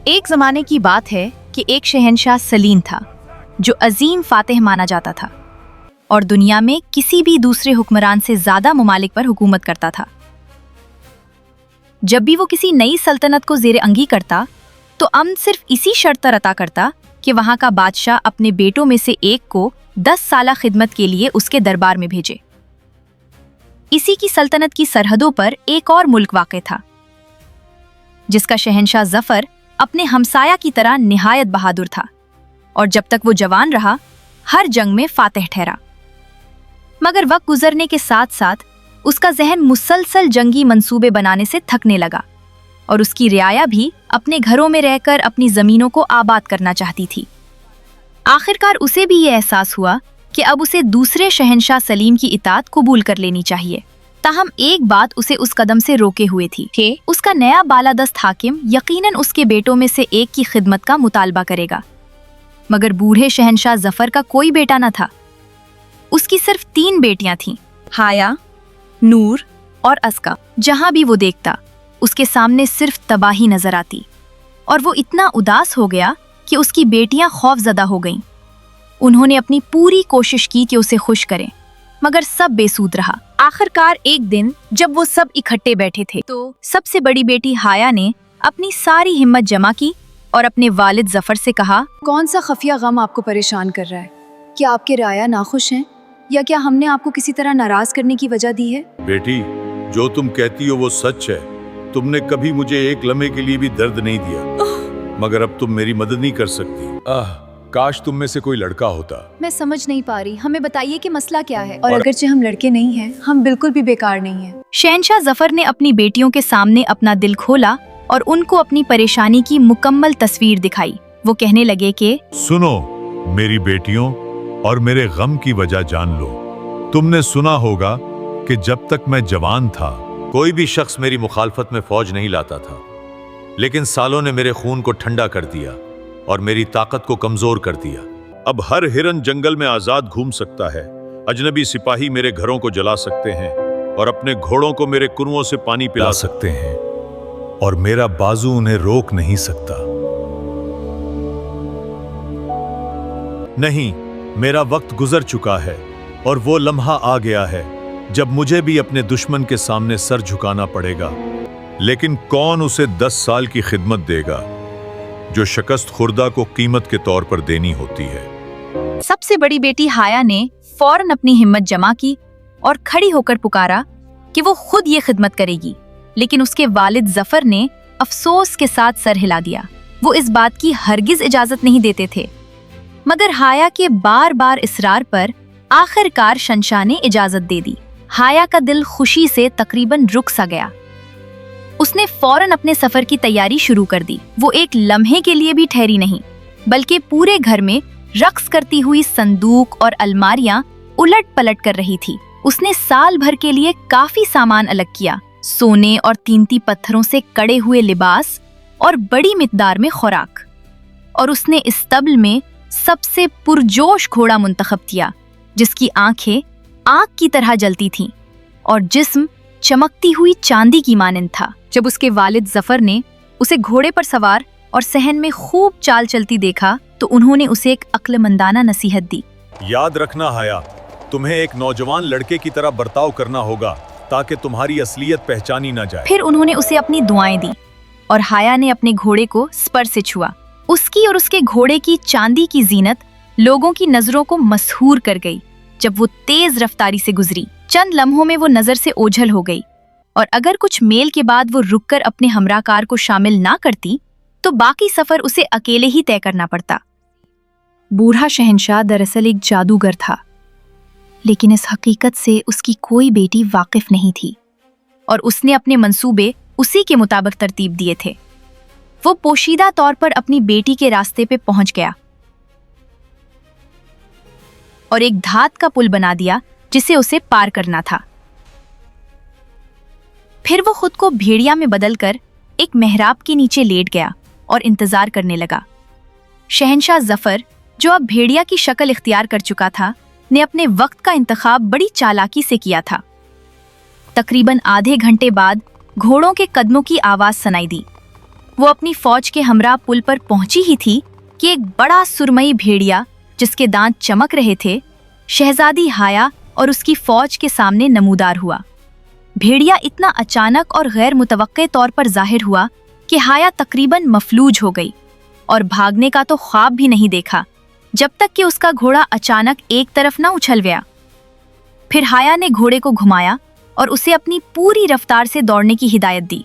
एक ज़माने की बात है कि एक शहंशाह सलीम था जो अजीम फातिह माना जाता था और दुनिया में किसी भी दूसरे हुक्मरान से ज़्यादा ममालिक पर हुकूमत करता था। जब भी वो किसी नई सल्तनत को ज़ेरे अंगी करता तो अमन सिर्फ इसी शर्त पर अता करता कि वहाँ का बादशाह अपने बेटों में से एक को 10 साला खिदमत के लिए उसके दरबार में भेजे। इसी की सल्तनत की सरहदों पर एक और मुल्क वाक़े था जिसका शहंशाह जफर अपने हमसाया की तरह निहायत बहादुर था और जब तक वो जवान रहा हर जंग में फातिह ठहरा। मगर वक्त गुजरने के साथ साथ उसका जहन मुसलसल जंगी मंसूबे बनाने से थकने लगा और उसकी रियाया भी अपने घरों में रहकर अपनी जमीनों को आबाद करना चाहती थी। आखिरकार उसे भी ये एहसास हुआ कि अब उसे दूसरे शहंशाह सलीम की इताअत कबूल कर लेनी चाहिए। ताहम एक बात उसे उस कदम से रोके हुए थी कि उसका नया बालादस्त हाकिम यकीनन उसके बेटों में से एक की खिदमत का मुतालबा करेगा। मगर बूढ़े शहंशाह जफर का कोई बेटा न था। उसकी सिर्फ 3 बेटियां थीं, हाया, नूर और अस्का। जहां भी वो देखता उसके सामने सिर्फ तबाही नजर आती और वो इतना उदास हो गया कि उसकी बेटियां खौफजदा हो गईं। उन्होंने अपनी पूरी कोशिश की कि उसे खुश करें मगर सब बेसूद रहा। आखिरकार एक दिन जब वो सब इकट्ठे बैठे थे तो सबसे बड़ी बेटी हाया ने अपनी सारी हिम्मत जमा की और अपने वालिद जफर से कहा, कौन सा खफिया गम आपको परेशान कर रहा है? क्या आपके राया नाखुश हैं या क्या हमने आपको किसी तरह नाराज करने की वजह दी है? बेटी, जो तुम कहती हो वो सच है। तुमने कभी मुझे एक लम्हे के लिए भी दर्द नहीं दिया, मगर अब तुम मेरी मदद नहीं कर सकती। काश तुम में से कोई लड़का होता। मैं समझ नहीं पा रही, हमें बताइए कि मसला क्या है। और अगरचे हम लड़के नहीं हैं, हम बिल्कुल भी बेकार नहीं हैं। शहंशाह जफर ने अपनी बेटियों के सामने अपना दिल खोला और उनको अपनी परेशानी की मुकम्मल तस्वीर दिखाई। वो कहने लगे कि सुनो मेरी बेटियों और मेरे गम की वजह जान लो। तुमने सुना होगा कि जब तक मैं जवान था कोई भी शख्स मेरी मुखालफत में फौज नहीं लाता था, लेकिन सालों ने मेरे खून को ठंडा कर दिया और मेरी ताकत को कमजोर कर दिया। अब हर हिरन जंगल में आजाद घूम सकता है, अजनबी सिपाही मेरे घरों को जला सकते हैं और अपने घोड़ों को मेरे कुओं से पानी पिला सकते हैं और मेरा बाजू उन्हें रोक नहीं सकता। नहीं, मेरा वक्त गुजर चुका है और वो लम्हा आ गया है जब मुझे भी अपने दुश्मन के सामने सर झुकाना पड़ेगा। लेकिन कौन उसे 10 साल की खिदमत देगा जो शिकस्त खुर्दा को कीमत के तौर पर देनी होती है। सबसे बड़ी बेटी हाया ने फौरन अपनी हिम्मत जमा की और खड़ी होकर पुकारा कि वो खुद ये खिदमत करेगी, लेकिन उसके वालिद जफर ने अफसोस के साथ सर हिला दिया। वो इस बात की हरगिज इजाजत नहीं देते थे, मगर हाया के बार बार इसरार पर आखिरकार शहंशाह ने इजाजत दे दी। हाया का दिल खुशी से तकरीबन रुक सा गया। उसने फौरन अपने सफर की तैयारी शुरू कर दी। वो एक लम्हे के लिए भी ठहरी नहीं, बल्कि पूरे घर में रक्स करती हुई संदूक और अलमारियां उलट पलट कर रही थी। उसने साल भर के लिए काफी सामान अलग किया, सोने और कीमती पत्थरों से कड़े हुए लिबास और बड़ी मिकदार में खुराक। और उसने इस्तबल में सबसे पुरजोश घोड़ा मुंतखब किया जिसकी आंखें आग की तरह जलती थीं और जिस्म चमकती हुई चांदी की मानंद था। जब उसके वालिद जफर ने उसे घोड़े पर सवार और सहन में खूब चाल चलती देखा तो उन्होंने उसे एक अक्लमंदाना नसीहत दी। याद रखना हाया, तुम्हें एक नौजवान लड़के की तरह बर्ताव करना होगा ताकि तुम्हारी असलियत पहचानी ना जाए। फिर उन्होंने उसे अपनी दुआएं दी और हाया ने अपने घोड़े को स्पर से छुआ। उसकी और उसके घोड़े की चांदी की जीनत लोगों की नजरों को मसहूर कर गई। जब वो तेज रफ्तारी से गुजरी, चंद लम्हों में वो नजर से ओझल हो गई और अगर कुछ मेल के बाद वो रुककर अपने हमराकार को शामिल ना करती तो बाकी सफर उसे अकेले ही तय करना पड़ता। बूढ़ा शहंशाह दरअसल एक जादूगर था, लेकिन इस हकीकत से उसकी कोई बेटी वाकिफ नहीं थी और उसने अपने मंसूबे उसी के मुताबिक तरतीब दिए थे। वो पोशीदा तौर पर अपनी बेटी के रास्ते पे पहुंच गया और एक धात का पुल बना दिया जिसे उसे पार करना था। फिर वो खुद को भेड़िया में बदलकर एक मेहराब के नीचे लेट गया और इंतजार करने लगा। शहंशाह जफर, जो अब भेड़िया की शक्ल इख्तियार कर चुका था, ने अपने वक्त का इंतखाब बड़ी चालाकी से किया था। तकरीबन आधे घंटे बाद घोड़ों के कदमों की आवाज सुनाई दी। वो अपनी फौज के हमरा पुल पर पहुंची ही थी कि एक बड़ा सुरमई भेड़िया जिसके दांत चमक रहे थे शहजादी हाया और उसकी फौज के सामने नमूदार हुआ। भेड़िया इतना अचानक और गैर मुतवक्के तौर पर जाहिर हुआ कि हाया तकरीबन मफलूज हो गई और भागने का तो ख्वाब भी नहीं देखा जब तक कि उसका घोड़ा अचानक एक तरफ न उछल गया। फिर हाया ने घोड़े को घुमाया और उसे अपनी पूरी रफ्तार से दौड़ने की हिदायत दी,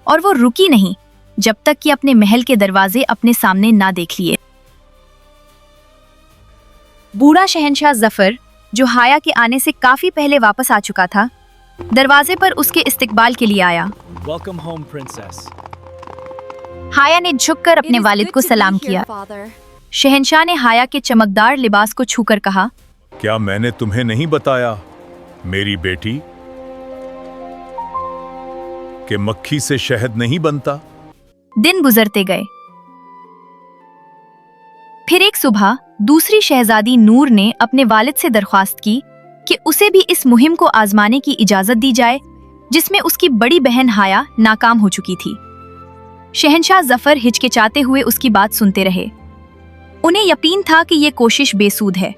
और वो रुकी नहीं जब तक कि अपने महल के दरवाजे अपने सामने ना देख लिए। बूढ़ा शहंशाह जफर, जो हाया के आने से काफी पहले वापस आ चुका था, दरवाजे पर उसके इस्तकबाल के लिए आया। Welcome home, princess. हाया ने झुककर अपने वालिद को सलाम किया। शहंशाह ने हाया के चमकदार लिबास को छूकर कहा, क्या मैंने तुम्हें नहीं बताया मेरी बेटी कि मक्खी से शहद नहीं बनता? दिन गुजरते गए। फिर एक सुबह दूसरी शहजादी नूर ने अपने वालिद से दरख्वास्त की कि उसे भी इस मुहिम को आजमाने की इजाजत दी जाए जिसमें उसकी बड़ी बहन हाया नाकाम हो चुकी थी। शहंशाह जफर हिचकिचाते हुए उसकी बात सुनते रहे। उन्हें यकीन था कि ये कोशिश बेसूद है,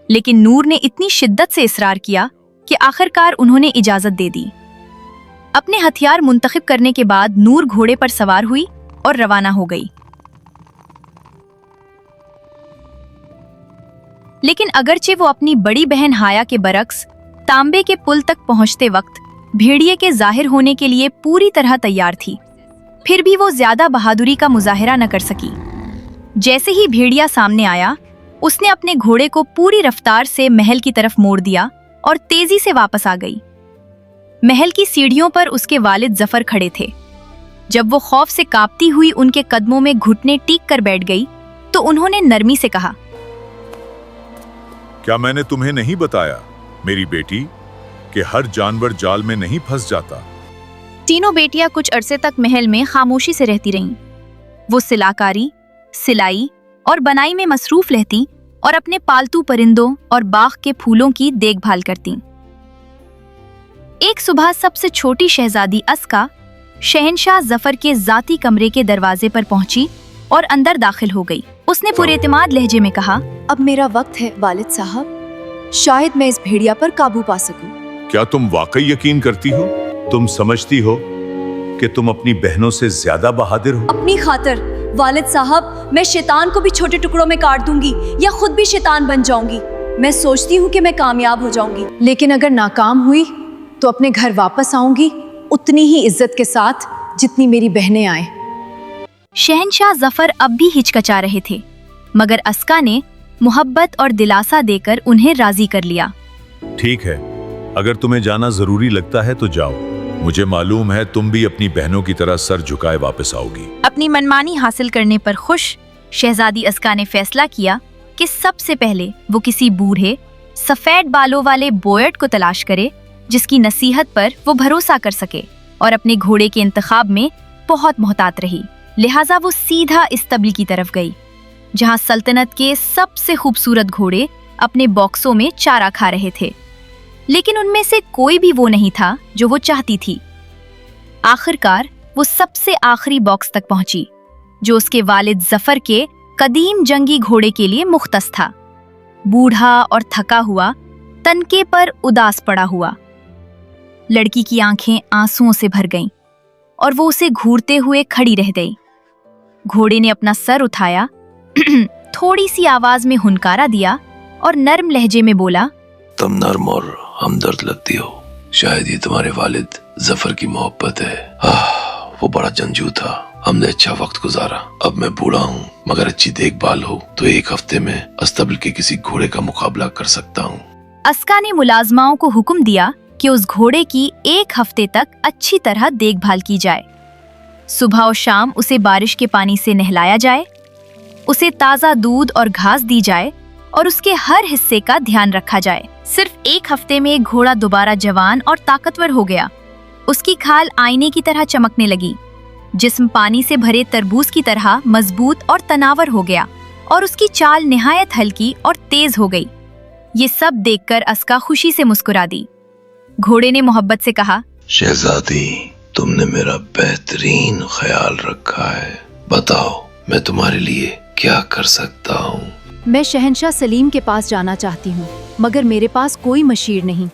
लेकिन नूर ने इतनी शिद्दत से इसरार किया कि आखिरकार उन्होंने इजाजत दे दी। अपने हथियार मुंतखब करने के बाद नूर घोड़े पर सवार हुई और रवाना हो गई। लेकिन अगरचे वो अपनी बड़ी बहन हाया के बरक्स तांबे के पुल तक पहुंचते वक्त भेड़िए के जाहिर होने के लिए पूरी तरह तैयार थी, फिर भी वो ज्यादा बहादुरी का मुजाहिरा न कर सकी। जैसे ही भेड़िया सामने आया, उसने अपने घोड़े को पूरी रफ्तार से महल की तरफ मोड़ दिया और तेजी से वापस आ गई। महल की सीढ़ियों पर उसके वालिद जफर खड़े थे। जब वो खौफ से कांपती हुई उनके कदमों में घुटने टीक कर बैठ गई तो उन्होंने नरमी से कहा, क्या मैंने तुम्हें नहीं बताया मेरी बेटी कि हर जानवर जाल में नहीं फंस जाता? तीनों बेटियां कुछ अरसे तक महल में खामोशी से रहती रहीं। वो सिलाकारी, सिलाई और बनाई में मसरूफ रहती और अपने पालतू परिंदों और बाग के फूलों की देखभाल करती। एक सुबह सबसे छोटी शहजादी अस्का शहंशाह जफर के जाती कमरे के दरवाजे पर पहुंची और अंदर दाखिल हो गई। उसने पुरएतिमाद लहजे में कहा, अब मेरा वक्त है वालिद साहब, शायद मैं इस भेड़िया पर काबू पा सकूं। क्या तुम वाकई यकीन करती हो? तुम समझती हो कि तुम अपनी बहनों से ज्यादा बहादुर हो? अपनी खातिर वालिद साहब, मैं शैतान को भी छोटे टुकड़ों में काट दूंगी या खुद भी शैतान बन जाऊंगी। मैं सोचती हूँ कि मैं कामयाब हो जाऊंगी, लेकिन अगर नाकाम हुई तो अपने घर वापस आऊंगी उतनी ही इज्जत के साथ जितनी मेरी बहनें आए। शहंशाह जफर अब भी हिचकचा रहे थे, मगर अस्का ने मोहब्बत और दिलासा देकर उन्हें राजी कर लिया। ठीक है, अगर तुम्हें जाना जरूरी लगता है तो जाओ। मुझे मालूम है तुम भी अपनी बहनों की तरह सर झुकाए वापस आओगी। अपनी मनमानी हासिल करने पर खुश शहजादी अस्का ने फैसला किया कि सबसे पहले वो किसी बूढ़े सफेद बालों वाले बोयट को तलाश करे जिसकी नसीहत पर वो भरोसा कर सके, और अपने घोड़े के इंतखाब में बहुत मोहतात रही। लिहाजा वो सीधा इस्तबल की तरफ गई जहां सल्तनत के सबसे खूबसूरत घोड़े अपने बॉक्सों में चारा खा रहे थे, लेकिन उनमें से कोई भी वो नहीं था जो वो चाहती थी। आखिरकार वो सबसे आखिरी बॉक्स तक पहुंची जो उसके वालिद जफर के कदीम जंगी घोड़े के लिए मुख्तस था। बूढ़ा और थका हुआ, तनके पर उदास पड़ा हुआ। लड़की की आंखें आंसुओं से भर गईं और वो उसे घूरते हुए खड़ी रह गई। घोड़े ने अपना सर उठाया, थोड़ी सी आवाज में हुनकारा दिया और नर्म लहजे में बोला, तुम नर्म और हमदर्द लगती हो। शायद ये तुम्हारे वालिद जफर की मोहब्बत है। वो बड़ा जंगजू था, हमने अच्छा वक्त गुजारा। अब मैं बूढ़ा हूँ, मगर अच्छी देखभाल हो तो एक हफ्ते में अस्तबल के किसी घोड़े का मुकाबला कर सकता हूँ। अस्का ने मुलाजमाओं को हुक्म दिया कि उस घोड़े की एक हफ्ते तक अच्छी तरह देखभाल की जाए। सुबह और शाम उसे बारिश के पानी से नहलाया जाए, उसे ताज़ा दूध और घास दी जाए और उसके हर हिस्से का ध्यान रखा जाए। सिर्फ एक हफ्ते में घोड़ा दोबारा जवान और ताकतवर हो गया। उसकी खाल आईने की तरह चमकने लगी, जिस्म पानी से भरे तरबूज की तरह मजबूत और तनावर हो गया और उसकी चाल निहायत हल्की और तेज हो गई। ये सब देखकर अस्का खुशी से मुस्कुरा दी। घोड़े ने मोहब्बत से कहा, शहजादी, तुमने मेरा बेहतरीन ख्याल रखा है। बताओ मैं तुम्हारे लिए क्या कर सकता हूँ? मैं शहंशाह सलीम के पास जाना चाहती हूँ, मगर मेरे पास कोई मशीर नहीं।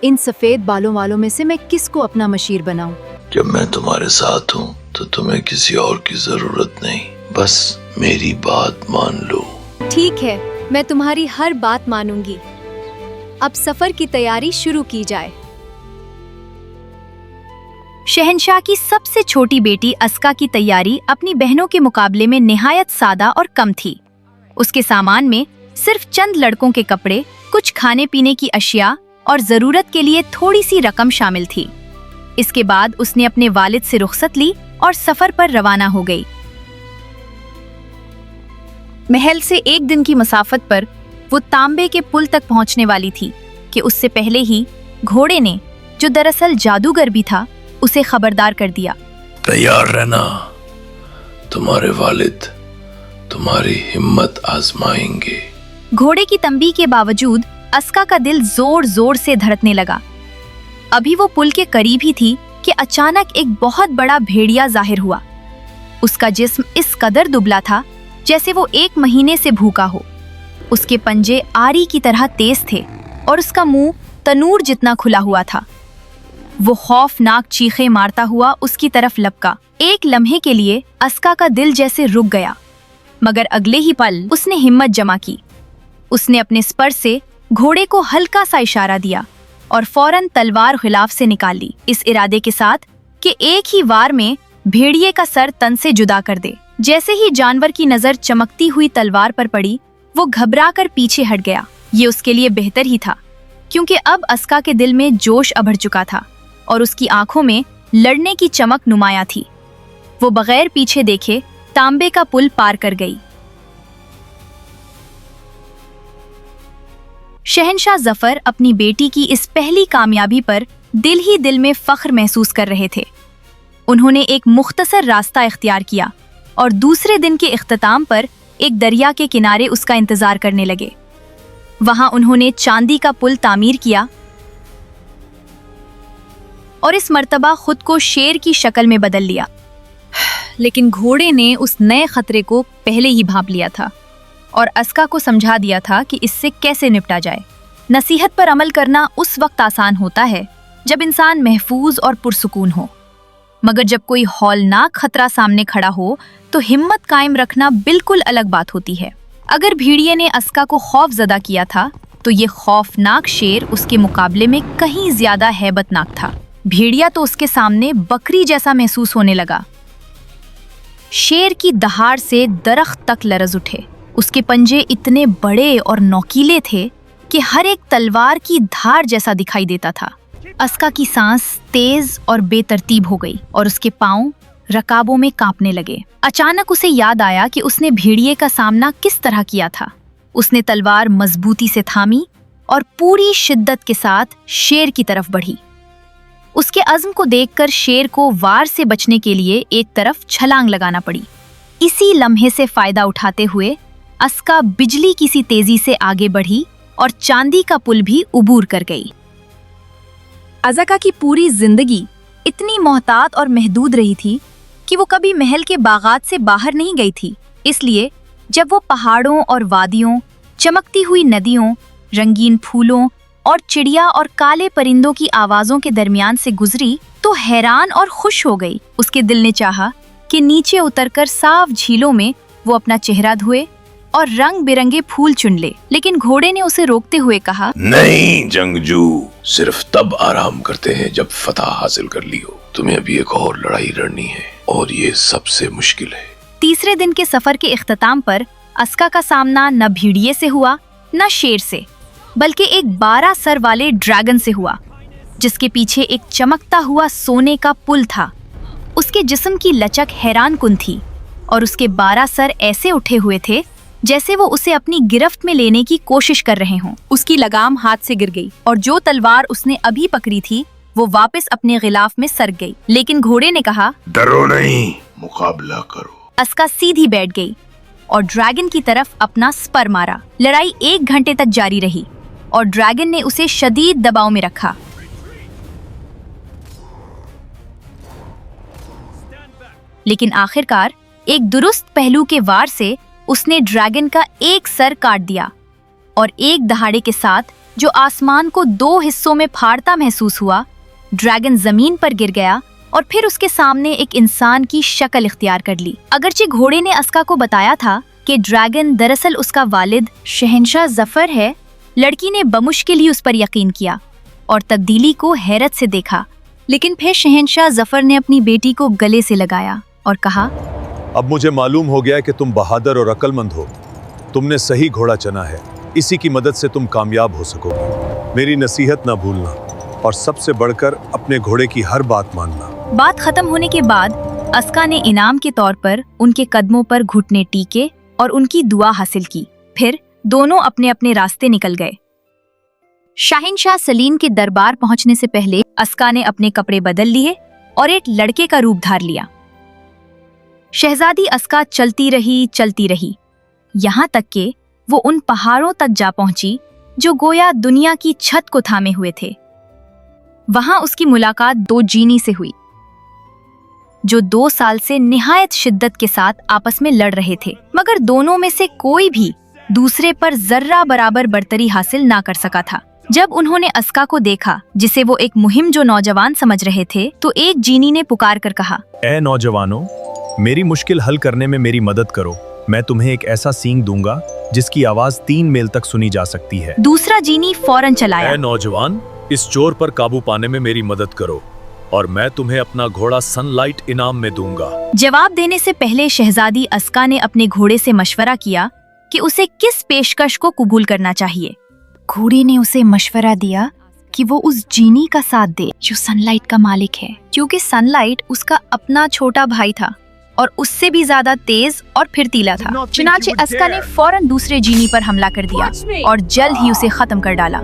इन सफेद बालों वालों में से मैं किसको अपना मशीर बनाऊं? जब मैं तुम्हारे साथ हूँ तो तुम्हें किसी और की जरूरत नहीं, बस मेरी बात मान लो। ठीक है, मैं तुम्हारी हर बात मानूंगी। अब सफर की तैयारी शुरू की जाए। शहंशाह की सबसे छोटी बेटी अस्का की तैयारी अपनी बहनों के मुकाबले में निहायत सादा और कम थी। उसके सामान में सिर्फ चंद लड़कों के कपड़े, कुछ खाने पीने की अशिया और जरूरत के लिए थोड़ी सी रकम शामिल थी। इसके बाद उसने अपने वालिद से रुखसत ली और सफर पर रवाना हो गई। महल से 1 दिन की मसाफत पर वो तांबे के पुल तक पहुंचने वाली थी कि उससे पहले ही घोड़े ने, जो दरअसल जादूगर भी था, उसे खबरदार कर दिया। तैयार रहना, तुम्हारे वालिद तुम्हारी हिम्मत आजमाएंगे। घोड़े की तंबी के बावजूद अस्का का दिल जोर जोर से धड़कने लगा। अभी वो पुल के करीब ही थी कि अचानक एक बहुत बड़ा भेड़िया जाहिर हुआ। उसका जिस्म इस कदर दुबला था जैसे वो 1 महीने से भूखा हो। उसके पंजे आरी की तरह तेज थे और उसका मुंह तनूर जितना खुला हुआ था। वो खौफनाक चीखें मारता हुआ उसकी तरफ लपका। एक लम्हे के लिए अस्का का दिल जैसे रुक गया, मगर अगले ही पल उसने हिम्मत जमा की। उसने अपने स्पर से घोड़े को हल्का सा इशारा दिया और फौरन तलवार गिलाफ से निकाल ली, इस इरादे के साथ कि एक ही वार में भेड़िए का सर तन से जुदा कर दे। जैसे ही जानवर की नजर चमकती हुई तलवार पर पड़ी, वो घबराकर पीछे हट गया। ये उसके लिए बेहतर ही था, क्योंकि अब अस्का के दिल में जोश अभर चुका था और उसकी आंखों में लड़ने की चमक नुमाया थी। वो बगैर पीछे देखे तांबे का पुल पार कर गई। शहंशाह जफर अपनी बेटी की इस पहली कामयाबी पर दिल ही दिल में फख्र महसूस कर रहे थे। उन्होंने एक मुख्तसर रास्ता इख्तियार किया और दूसरे दिन के इख्तिताम पर एक दरिया के किनारे उसका इंतजार करने लगे। वहां उन्होंने चांदी का पुल तामीर किया और इस मर्तबा खुद को शेर की शक्ल में बदल लिया। लेकिन घोड़े ने उस नए खतरे को पहले ही भांप लिया था और अस्का को समझा दिया था कि इससे कैसे निपटा जाए। नसीहत पर अमल करना उस वक्त आसान होता है जब इंसान महफूज और पुरसुकून हो, मगर जब कोई हौलनाक खतरा सामने खड़ा हो तो हिम्मत कायम रखना बिल्कुल अलग बात होती है। अगर भेड़िए ने अस्का को खौफजदा किया था तो ये खौफनाक शेर उसके मुकाबले में कहीं ज्यादा हैबतनाक था। भेड़िया तो उसके सामने बकरी जैसा महसूस होने लगा। शेर की दहाड़ से दरख्त तक लरज उठे। उसके पंजे इतने बड़े और नोकीले थे कि हर एक तलवार की धार जैसा दिखाई देता था। अस्का की सांस तेज और बेतरतीब हो गई और उसके पांव रकाबों में कांपने लगे। अचानक उसे याद आया कि उसने भेड़िए का सामना किस तरह किया था। उसने तलवार मजबूती से थामी और पूरी शिद्दत के साथ शेर की तरफ बढ़ी। उसके अज़्म को देखकर शेर को वार से बचने के लिए एक तरफ छलांग लगाना पड़ी। इसी लम्हे से फायदा उठाते हुए अस्का बिजली की सी तेजी से आगे बढ़ी और चांदी का पुल भी उबूर कर गई। अज़का की पूरी जिंदगी इतनी मोहतात और महदूद रही थी कि वो कभी महल के बागात से बाहर नहीं गई थी। इसलिए जब वो पहाड़ों और वादियों, चमकती हुई नदियों, रंगीन फूलों और चिड़िया और काले परिंदों की आवाजों के दरमियान से गुजरी तो हैरान और खुश हो गई। उसके दिल ने चाहा कि नीचे उतरकर साफ झीलों में वो अपना चेहरा धोए और रंग बिरंगे फूल चुन ले, लेकिन घोड़े ने उसे रोकते हुए कहा, नहीं जंगजू, सिर्फ तब आराम करते हैं जब फतह हासिल कर ली हो। तुम्हें अभी एक और लड़ाई लड़नी है और ये सबसे मुश्किल है। तीसरे दिन के सफर के इख्तिताम पर अस्का का सामना न भेड़िए से हुआ न शेर से, बल्कि एक 12 सर वाले ड्रैगन से हुआ, जिसके पीछे एक चमकता हुआ सोने का पुल था। उसके जिस्म की लचक हैरान कुन थी और उसके 12 सर ऐसे उठे हुए थे जैसे वो उसे अपनी गिरफ्त में लेने की कोशिश कर रहे हों। उसकी लगाम हाथ से गिर गई और जो तलवार उसने अभी पकड़ी थी वो वापस अपने गिलाफ में सरक गई। लेकिन घोड़े ने कहा, डरो नहीं, मुकाबला करो। अस्का सीधी बैठ गई और ड्रैगन की तरफ अपना स्पर मारा। लड़ाई 1 घंटे तक जारी रही और ड्रैगन ने उसे शदीद दबाव में रखा। लेकिन आखिरकार एक दुरुस्त पहलू के वार से उसने ड्रैगन का एक सर काट दिया और एक दहाड़े के साथ जो आसमान को 2 हिस्सों में फाड़ता महसूस हुआ, ड्रैगन जमीन पर गिर गया और फिर उसके सामने एक इंसान की शक्ल इख्तियार कर ली। अगरचे घोड़े ने अस्का को बताया था कि ड्रैगन दरअसल उसका वालिद शहंशाह जफर है, लड़की ने बमुश्किल ही उस पर यकीन किया और तब्दीली को हैरत से देखा। लेकिन फिर शहंशाह जफर ने अपनी बेटी को गले से लगाया और कहा, अब मुझे मालूम हो गया है कि तुम बहादुर और अक्लमंद हो। तुमने सही घोड़ा चुना है, इसी की मदद से तुम कामयाब हो सकोगे। मेरी नसीहत ना भूलना और सबसे बढ़कर अपने घोड़े की हर बात मानना। बात खत्म होने के बाद अस्का ने इनाम के तौर पर उनके कदमों पर घुटने टीके और उनकी दुआ हासिल की। फिर दोनों अपने अपने रास्ते निकल गए। शाहिनशाह सलीम के दरबार पहुंचने से पहले अस्का ने अपने कपड़े बदल लिए और एक लड़के का रूप धार लिया। शहजादी अस्का चलती रही यहाँ तक कि वो उन पहाड़ों तक जा पहुंची जो गोया दुनिया की छत को थामे हुए थे। वहां उसकी मुलाकात 2 जीनी से हुई जो 2 साल से निहायत शिद्दत के साथ आपस में लड़ रहे थे, मगर दोनों में से कोई भी दूसरे पर जर्रा बराबर बढ़तरी हासिल ना कर सका था। जब उन्होंने अस्का को देखा, जिसे वो एक मुहिम जो नौजवान समझ रहे थे, तो एक जीनी ने पुकार कर कहा, ए नौजवानों, मेरी मुश्किल हल करने में मेरी मदद करो। मैं तुम्हें एक ऐसा सींग दूंगा जिसकी आवाज 3 मील तक सुनी जा सकती है। दूसरा जीनी फौरन चलाया, ए नौजवान, इस चोर पर काबू पाने में मेरी मदद करो और मैं तुम्हें अपना घोड़ा सनलाइट इनाम में दूंगा। जवाब देने से पहले शहजादी अस्का ने अपने घोड़े से मशवरा किया कि उसे किस पेशकश को कबूल करना चाहिए। घोड़े ने उसे मशवरा दिया कि वो उस जीनी का साथ दे जो सनलाइट का मालिक है, क्योंकि सनलाइट उसका अपना छोटा भाई था और उससे भी ज्यादा तेज और फिरतीला था। चुनाचे अस्का ने फौरन दूसरे जीनी पर हमला कर दिया और जल्द ही उसे खत्म कर डाला।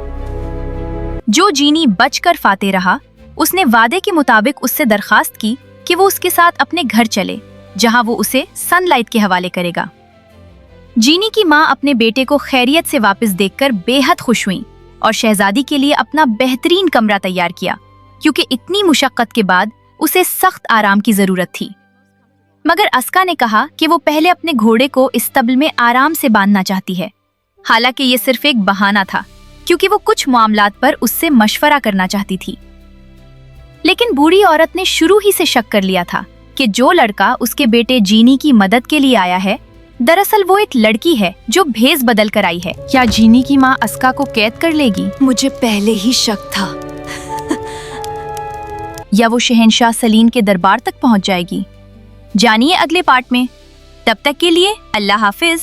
जो जीनी बचकर फाते रहा, उसने वादे के मुताबिक उससे दरखास्त की कि वो उसके साथ अपने घर चले, जहां वो उसे सनलाइट के हवाले करेगा। जीनी की माँ अपने बेटे को खैरियत से वापस देखकर बेहद खुश हुई और शहजादी के लिए अपना बेहतरीन कमरा तैयार किया, क्योंकि इतनी मुशक्कत के बाद उसे सख्त आराम की जरूरत थी। मगर अस्का ने कहा कि वो पहले अपने घोड़े को इस्तबल में आराम से बांधना चाहती है। हालांकि ये सिर्फ एक बहाना था, क्योंकि वो कुछ मामलात पर उससे मशवरा करना चाहती थी। लेकिन बूढ़ी औरत ने शुरू ही से शक कर लिया था कि जो लड़का उसके बेटे जीनी की मदद के लिए आया है, दरअसल वो एक लड़की है जो भेस बदल कर आई है। क्या जीनी की माँ अस्का को कैद कर लेगी? मुझे पहले ही शक था। या वो शहंशाह सलीम के दरबार तक पहुंच जाएगी? जानिए अगले पार्ट में। तब तक के लिए अल्लाह हाफिज।